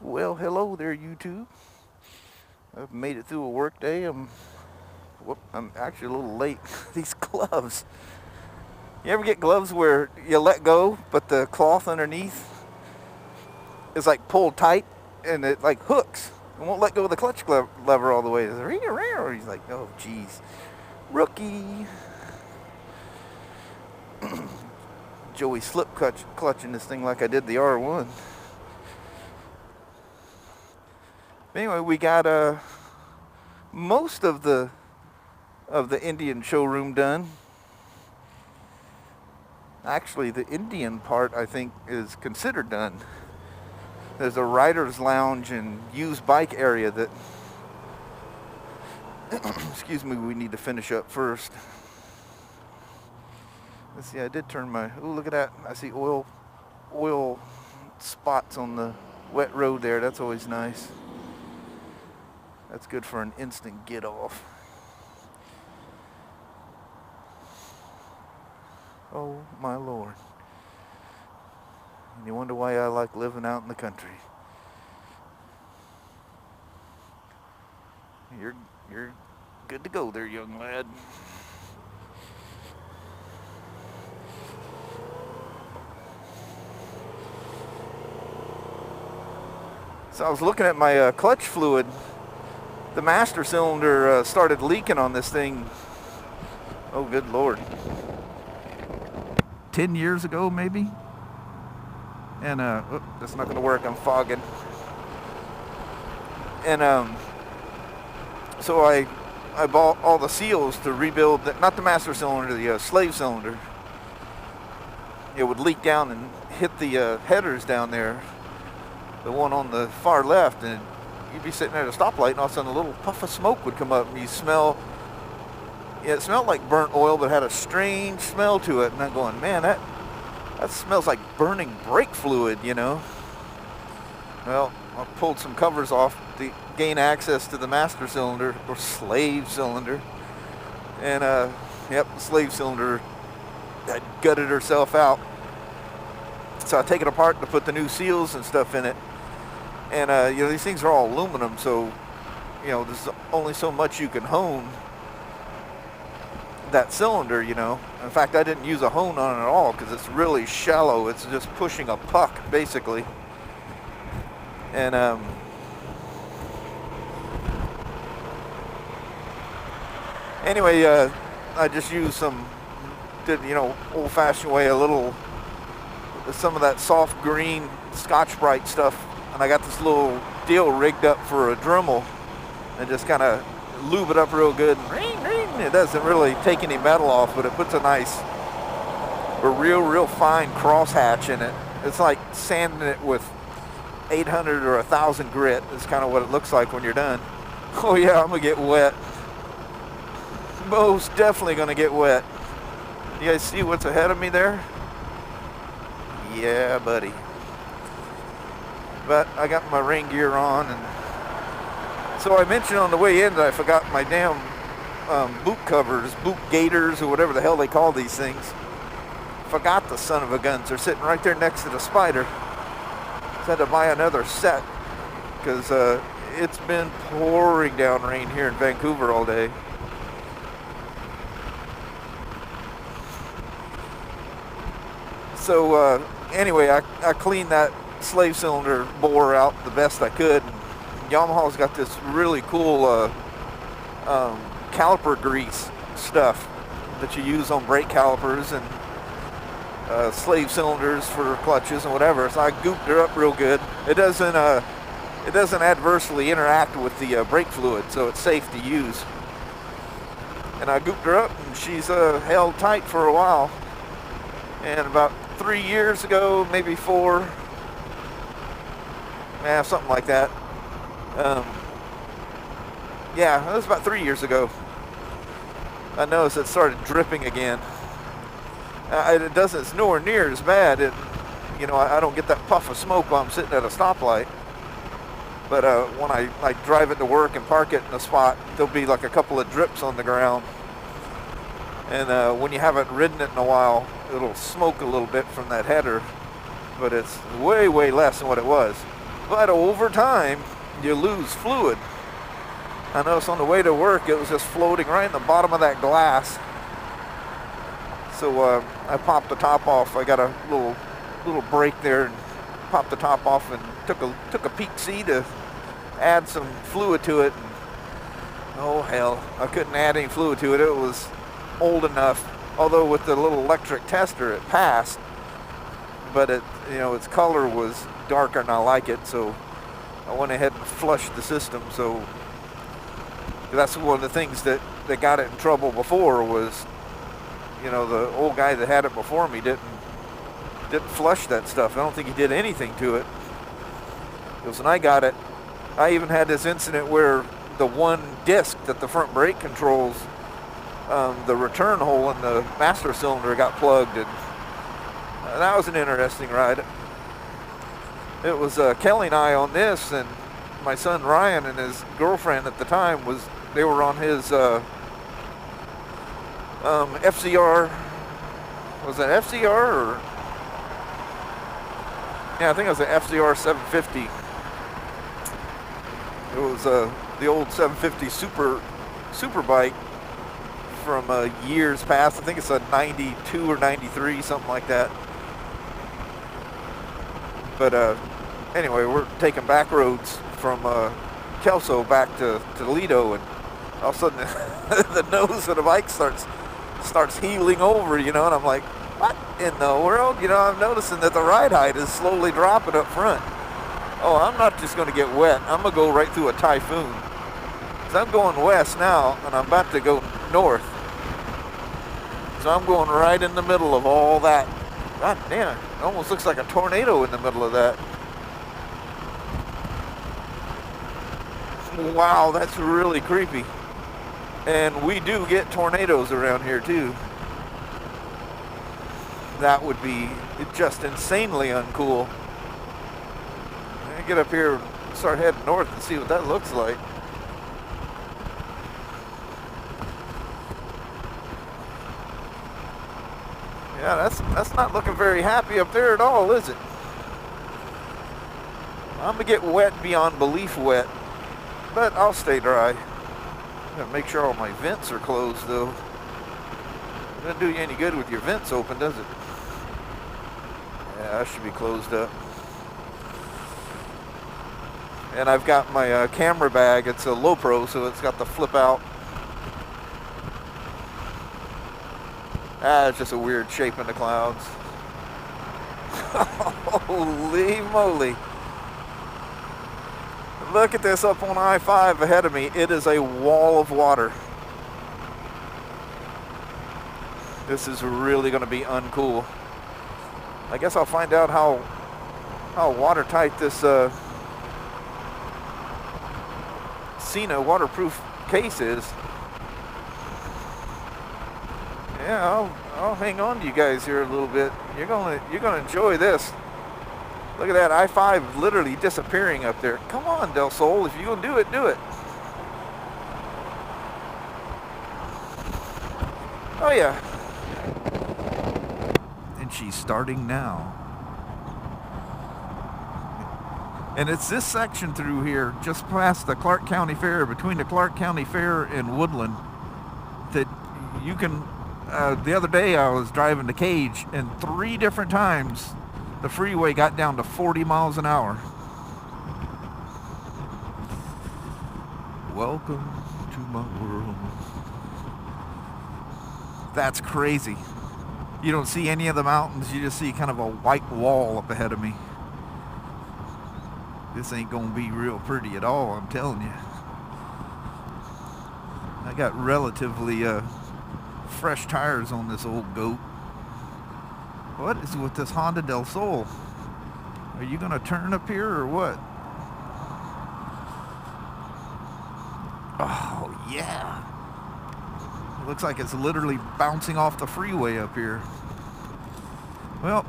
Well, hello there, YouTube. I've made it through a work day. I'm actually a little late. These gloves. You ever get gloves where you let go, but the cloth underneath is like pulled tight and it like hooks? It won't let go of the clutch lever all the way. He's like, oh, geez. Rookie. Joey slip clutching this thing like I did the R1. Anyway, we got most of the Indian showroom done. Actually, the Indian part, I think, is considered done. There's a rider's lounge and used bike area that, excuse me, we need to finish up first. Let's see, I did turn my, oh, look at that. I see oil spots on the wet road there. That's always nice. That's good for an instant get off. Oh my Lord. And you wonder why I like living out in the country. You're good to go there, young lad. So I was looking at my clutch fluid. The master cylinder started leaking on this thing. Oh, good Lord. 10 years ago, maybe? And, that's not going to work. I'm fogging. And, so I bought all the seals to rebuild, not the master cylinder, the slave cylinder. It would leak down and hit the headers down there, the one on the far left, and you'd be sitting at a stoplight and all of a sudden a little puff of smoke would come up and you smell, it smelled like burnt oil but had a strange smell to it, and I'm going, man, that smells like burning brake fluid, you know. Well, I pulled some covers off to gain access to the master cylinder, or slave cylinder, and yep, the slave cylinder had gutted herself out. So I take it apart to put the new seals and stuff in it. And, you know, these things are all aluminum, so, you know, there's only so much you can hone that cylinder, you know. In fact, I didn't use a hone on it at all because it's really shallow. It's just pushing a puck, basically. And, anyway, I just used did, you know, old-fashioned way, some of that soft green Scotch-Brite stuff. And I got this little deal rigged up for a Dremel and just kind of lube it up real good. It doesn't really take any metal off, but it puts a real fine crosshatch in it. It's like sanding it with 800 or 1,000 grit is kind of what it looks like when you're done. Oh yeah, I'm gonna get wet. Most definitely gonna get wet. You guys see what's ahead of me there? Yeah, buddy. But I got my rain gear on, and so I mentioned on the way in that I forgot my damn boot covers, boot gaiters, or whatever the hell they call these things. Forgot the son of a guns. They're sitting right there next to the Spider. So I had to buy another set because it's been pouring down rain here in Vancouver all day. So anyway, I cleaned that slave cylinder bore out the best I could. Yamaha's got this really cool caliper grease stuff that you use on brake calipers and slave cylinders for clutches and whatever. So I gooped her up real good. It doesn't adversely interact with the brake fluid, so it's safe to use. And I gooped her up, and she's held tight for a while. And about 3 years ago, maybe 4. Yeah, something like that. Yeah, it was about 3 years ago. I noticed it started dripping again. It's nowhere near as bad. You know, I don't get that puff of smoke while I'm sitting at a stoplight. But when I drive it to work and park it in a spot, there'll be like a couple of drips on the ground. And when you haven't ridden it in a while, it'll smoke a little bit from that header. But it's way less than what it was. But over time, you lose fluid. I noticed on the way to work, it was just floating right in the bottom of that glass. So I popped the top off. I got a little break there and popped the top off and took a peek see to add some fluid to it. And, oh hell, I couldn't add any fluid to it. It was old enough. Although with the little electric tester, it passed. But it, you know, its color was darker than I like it, so I went ahead and flushed the system. So that's one of the things that got it in trouble before was, you know, the old guy that had it before me didn't flush that stuff. I don't think he did anything to it. Because when I got it, I even had this incident where the one disc that the front brake controls, the return hole in the master cylinder got plugged, and that was an interesting ride. It was Kelly and I on this, and my son Ryan and his girlfriend at the time they were on his FCR. Was that FCR or? Yeah, I think it was an FCR 750. It was the old 750 super bike from years past. I think it's a 92 or 93, something like that. But anyway, we're taking back roads from Kelso back to Toledo, and all of a sudden the nose of the bike starts heeling over, you know, and I'm like, what in the world? You know, I'm noticing that the ride height is slowly dropping up front. Oh, I'm not just going to get wet. I'm going to go right through a typhoon. Because I'm going west now, and I'm about to go north. So I'm going right in the middle of all that. God damn, it almost looks like a tornado in the middle of that. Wow, that's really creepy. And we do get tornadoes around here too. That would be just insanely uncool. Get up here and start heading north and see what that looks like. Yeah, that's not looking very happy up there at all, is it? I'm gonna get wet beyond belief wet, but I'll stay dry. Gotta make sure all my vents are closed though. Doesn't do you any good with your vents open, does it? Yeah, that should be closed up. And I've got my camera bag. It's a low pro, so it's got the flip out. It's just a weird shape in the clouds. Holy moly. Look at this up on I-5 ahead of me. It is a wall of water. This is really going to be uncool. I guess I'll find out how watertight this Sena waterproof case is. Yeah, I'll hang on to you guys here a little bit. You're gonna enjoy this. Look at that I-5 literally disappearing up there. Come on, Del Sol, if you're gonna do it, do it. Oh yeah. And she's starting now. And it's this section through here, just past the Clark County Fair, between the Clark County Fair and Woodland, that you can, the other day I was driving to Cage, and 3 different times the freeway got down to 40 miles an hour. Welcome to my world. That's crazy. You don't see any of the mountains, you just see kind of a white wall up ahead of me. This ain't gonna be real pretty at all, I'm telling you. I got relatively fresh tires on this old goat. What is with this Honda Del Sol? Are you gonna turn up here or what? Oh yeah. It looks like it's literally bouncing off the freeway up here. Well,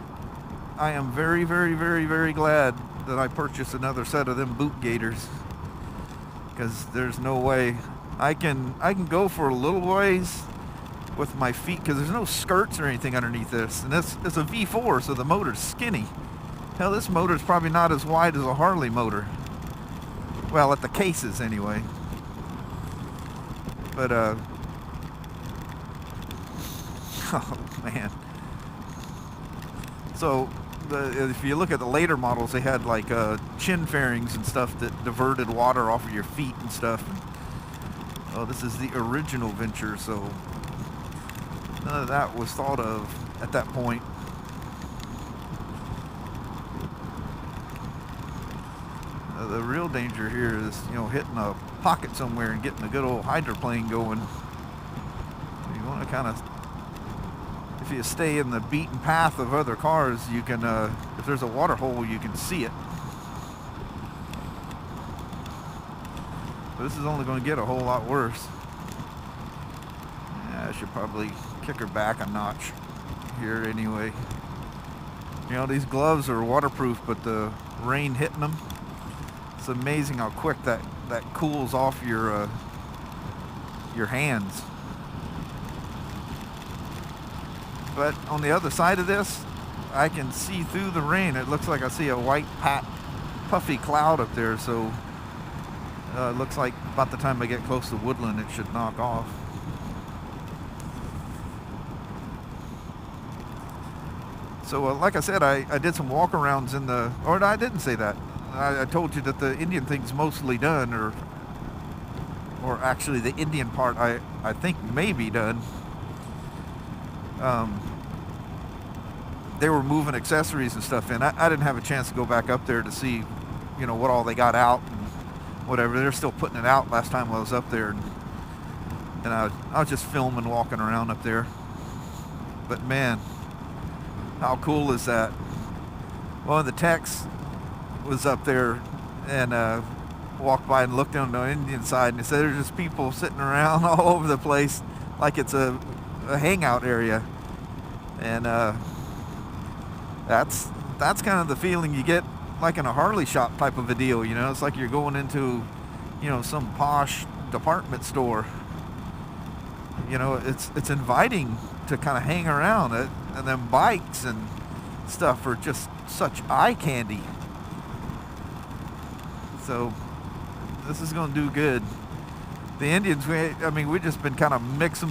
I am very, very, very, very glad that I purchased another set of them boot gaiters, because there's no way I can go for a little ways with my feet, because there's no skirts or anything underneath this, and it's a V4, so the motor's skinny. Hell, this motor's probably not as wide as a Harley motor. Well, at the cases anyway. But oh man. So if you look at the later models, they had like chin fairings and stuff that diverted water off of your feet and stuff. Oh, this is the original Venture, so none of that was thought of at that point. The real danger here is, you know, hitting a pocket somewhere and getting a good old hydroplane going. You want to kind of, if you stay in the beaten path of other cars, you can, if there's a water hole, you can see it. But this is only going to get a whole lot worse. Yeah, I should probably kick her back a notch here anyway. You know, these gloves are waterproof, but the rain hitting them, it's amazing how quick that cools off your hands. But on the other side of this, I can see through the rain. It looks like I see a white puffy cloud up there, so it looks like about the time I get close to woodland, it should knock off. So like I said, I did some walk-arounds in the, or I didn't say that. I told you that the Indian thing's mostly done, or actually the Indian part I think may be done. They were moving accessories and stuff in. I didn't have a chance to go back up there to see, you know, what all they got out and whatever. They're still putting it out last time I was up there, and I was just filming, walking around up there. But man, how cool is that? One of the techs was up there and walked by and looked on the Indian side, and he said there's just people sitting around all over the place like it's a hangout area. And that's kind of the feeling you get like in a Harley shop type of a deal, you know. It's like you're going into, you know, some posh department store. You know, it's inviting to kind of hang around it, and then bikes and stuff are just such eye candy. So this is going to do good. The Indians, we've just been kind of mixing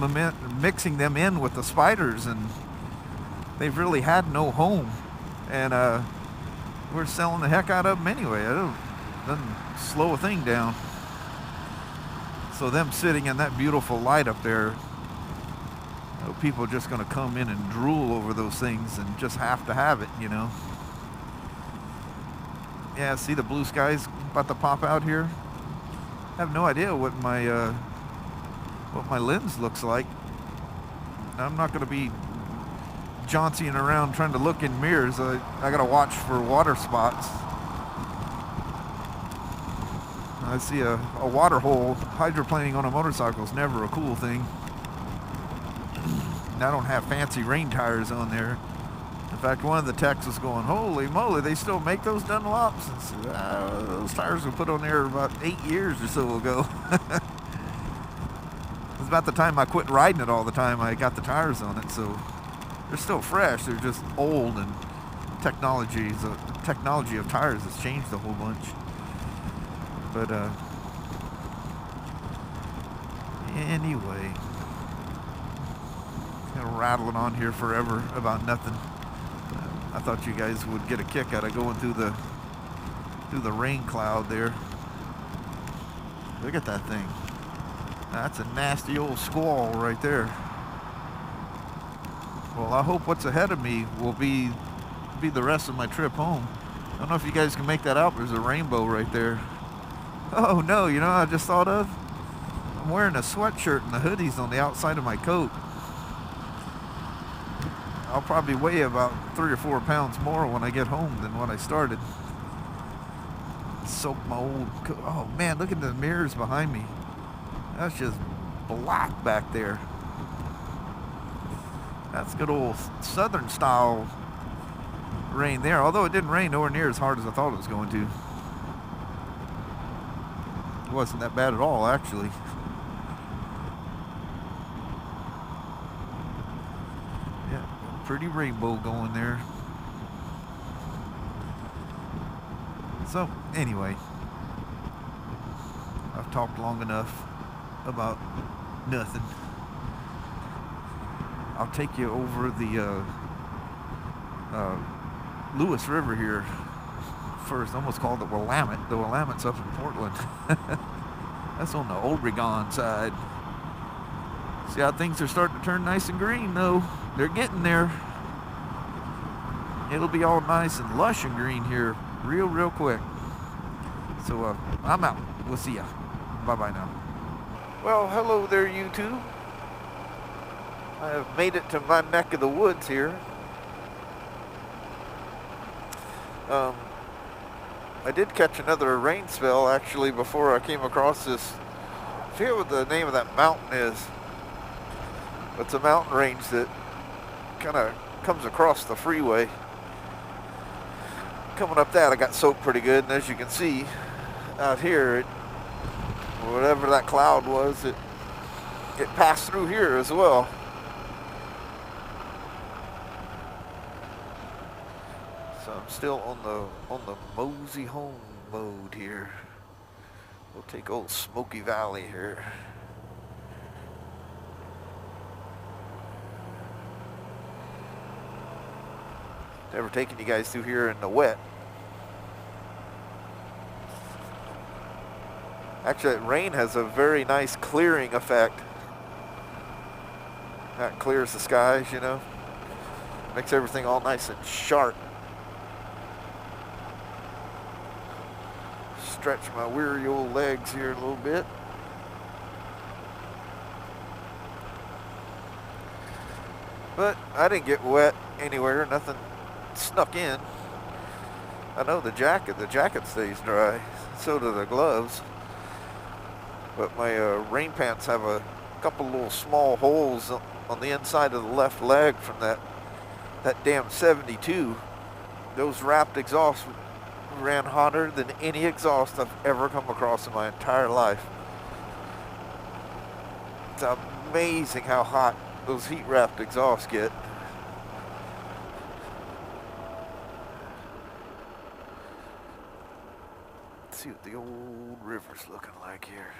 them in with the Spiders, and they've really had no home. And we're selling the heck out of them anyway. It doesn't slow a thing down. So them sitting in that beautiful light up there, you know, people are just going to come in and drool over those things and just have to have it, you know. Yeah, see the blue skies about to pop out here? I have no idea what my lens looks like. I'm not going to be johnsying around trying to look in mirrors. I got to watch for water spots. I see a water hole. Hydroplaning on a motorcycle is never a cool thing. And I don't have fancy rain tires on there. In fact, one of the techs was going, holy moly, they still make those Dunlops? And said, those tires were put on there about 8 years or so ago. It was about the time I quit riding it all the time I got the tires on it, so they're still fresh. They're just old, and technology of tires has changed a whole bunch. But anyway, kind of rattling on here forever about nothing. I thought you guys would get a kick out of going through the rain cloud there. Look at that thing. That's a nasty old squall right there. Well, I hope what's ahead of me will be the rest of my trip home. I don't know if you guys can make that out. There's a rainbow right there. Oh no, you know what I just thought of? I'm wearing a sweatshirt and the hoodie's on the outside of my coat. I'll probably weigh about 3 or 4 pounds more when I get home than when I started. Soak my old coat. Oh man, look at the mirrors behind me. That's just black back there. That's good old southern style rain there, although it didn't rain nowhere near as hard as I thought it was going to. It wasn't that bad at all, actually. Yeah, pretty rainbow going there. So, anyway, I've talked long enough about nothing. I'll take you over the Lewis River here first. I almost called it Willamette. The Willamette's up in Portland. That's on the Obregon side. See how things are starting to turn nice and green, though. They're getting there. It'll be all nice and lush and green here real quick. So I'm out. We'll see ya. Bye-bye now. Well, hello there, YouTube. I have made it to my neck of the woods here. I did catch another rain spell, actually, before I came across this. I forget what the name of that mountain is. It's a mountain range that kind of comes across the freeway. Coming up that, I got soaked pretty good, and as you can see out here, whatever that cloud was, it passed through here as well. So I'm still on the mosey home mode here. We'll take old Smoky Valley here. Never taking you guys through here in the wet. Actually, that rain has a very nice clearing effect. That clears the skies, you know. Makes everything all nice and sharp. Stretch my weary old legs here a little bit. But I didn't get wet anywhere, nothing snuck in. I know the jacket stays dry, so do the gloves. But my rain pants have a couple little small holes on the inside of the left leg from that damn 72. Those wrapped exhausts ran hotter than any exhaust I've ever come across in my entire life. It's amazing how hot those heat wrapped exhausts get. Let's see what the old river's looking like here.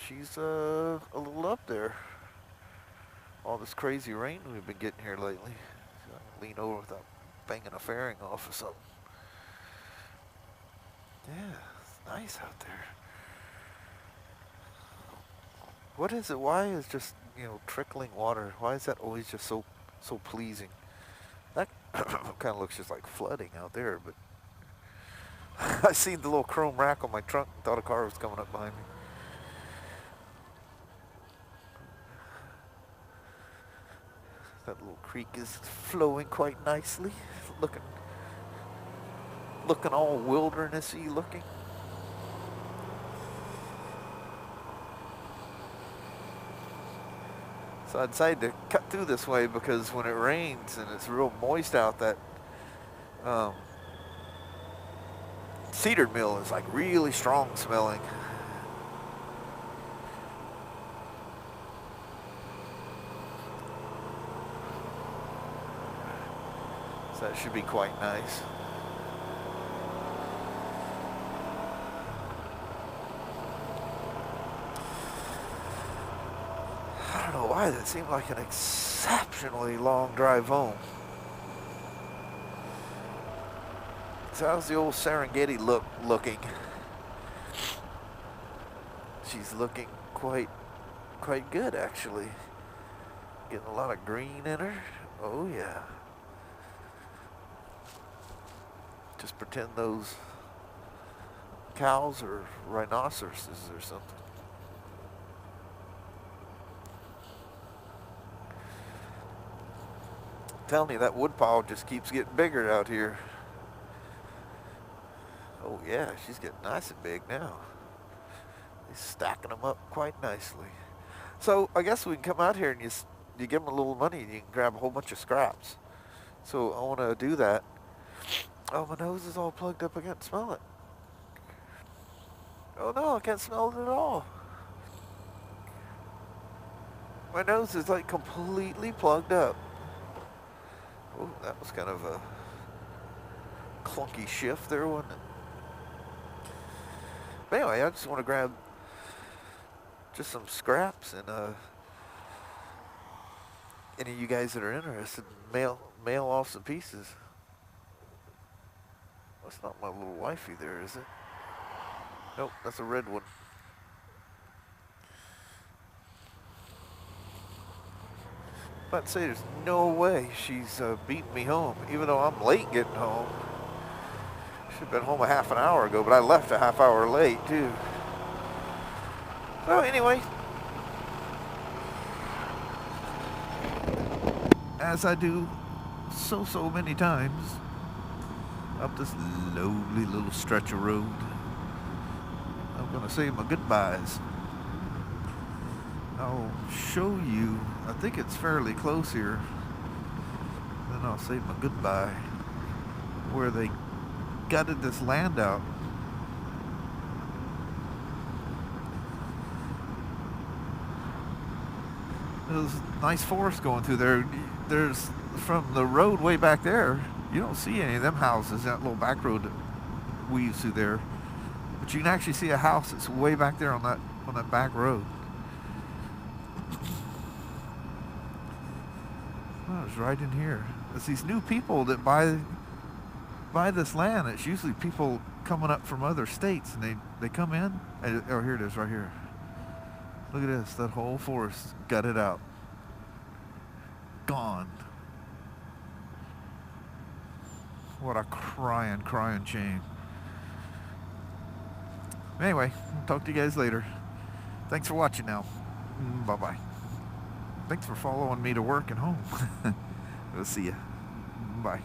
She's a little up there. All this crazy rain we've been getting here lately. So I can lean over without banging a fairing off or something. Yeah, it's nice out there. What is it? Why is just, you know, trickling water? Why is that always just so pleasing? That kind of looks just like flooding out there, but I seen the little chrome rack on my trunk and thought a car was coming up behind me. That little creek is flowing quite nicely, looking all wildernessy looking. So I decided to cut through this way because when it rains and it's real moist out, that cedar mill is like really strong smelling. So that should be quite nice. I don't know why that seemed like an exceptionally long drive home. So how's the old Serengeti looking? She's looking quite good, actually. Getting a lot of green in her. Oh yeah. Just pretend those cows or rhinoceroses or something. I'm telling you, that wood pile just keeps getting bigger out here. Oh yeah, she's getting nice and big now. They're stacking them up quite nicely. So I guess we can come out here and you give them a little money and you can grab a whole bunch of scraps. So I want to do that. Oh, my nose is all plugged up. I can't smell it. Oh no, I can't smell it at all. My nose is like completely plugged up. Oh, that was kind of a clunky shift there, wasn't it? But anyway, I just want to grab just some scraps, and any of you guys that are interested, mail off some pieces. That's not my little wifey there, is it? Nope, that's a red one. But I'd say there's no way she's beating me home, even though I'm late getting home. Should have been home a half an hour ago, but I left a half hour late too. So anyway, as I do so many times, up this lonely little stretch of road, I'm gonna say my goodbyes. I'll show you, I think it's fairly close here, then I'll say my goodbye, where they gutted this land out. There's nice forest going through there. There's, from the road way back there, you don't see any of them houses, that little back road that weaves through there. But you can actually see a house that's way back there on that back road. Oh, it's right in here. It's these new people that buy this land. It's usually people coming up from other states, and they come in. And, oh, here it is, right here. Look at this. That whole forest gutted out. Gone. What a crying shame. Anyway, I'll talk to you guys later. Thanks for watching now. Bye-bye. Thanks for following me to work and home. We'll see ya. Bye.